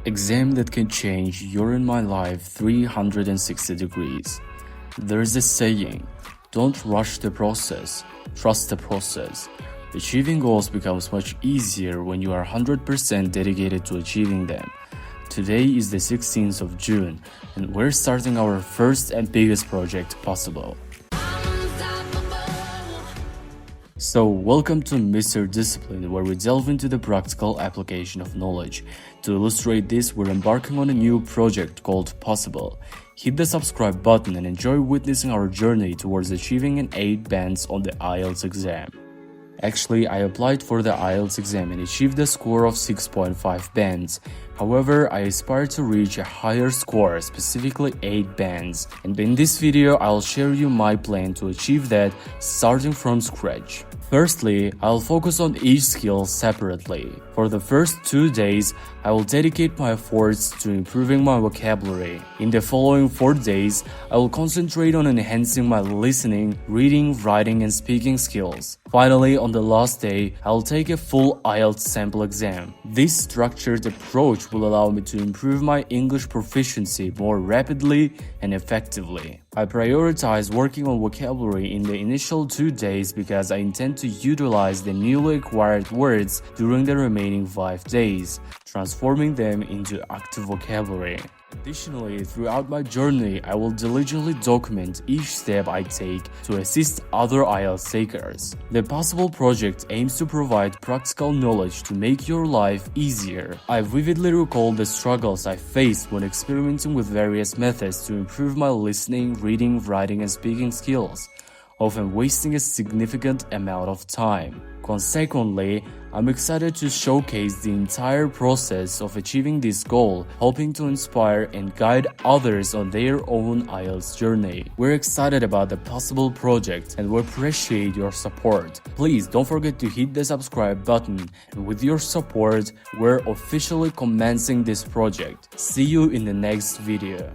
Exam that can change your and my life 360 degrees. There's a saying, don't rush the process, trust the process. Achieving goals becomes much easier when you are 100% dedicated to achieving them. Today is the 16th of June, and we're starting our first and biggest project possible. So, welcome to MrDiscipline, where we delve into the practical application of knowledge. To illustrate this, we're embarking on a new project called Possible. Hit the subscribe button and enjoy witnessing our journey towards achieving an 8 bands on the IELTS exam. Actually, I applied for the IELTS exam and achieved a score of 6.5 bands. However, I aspire to reach a higher score, specifically 8 bands. And in this video, I'll share you my plan to achieve that starting from scratch. Firstly, I'll focus on each skill separately. For the first 2 days, I will dedicate my efforts to improving my vocabulary. In the following 4 days, I will concentrate on enhancing my listening, reading, writing, and speaking skills. Finally, on the last day, I'll take a full IELTS sample exam. This structured approach will allow me to improve my English proficiency more rapidly and effectively. I prioritize working on vocabulary in the initial 2 days because I intend to utilize the newly acquired words during the remaining 5 days, transforming them into active vocabulary. Additionally, throughout my journey, I will diligently document each step I take to assist other IELTS takers. The Possible project aims to provide practical knowledge to make your life easier. I vividly recall the struggles I faced when experimenting with various methods to improve my listening, reading, writing, and speaking skills, often wasting a significant amount of time. Consequently, I'm excited to showcase the entire process of achieving this goal, hoping to inspire and guide others on their own IELTS journey. We're excited about the Possible project and we appreciate your support. Please don't forget to hit the subscribe button, and with your support, we're officially commencing this project. See you in the next video.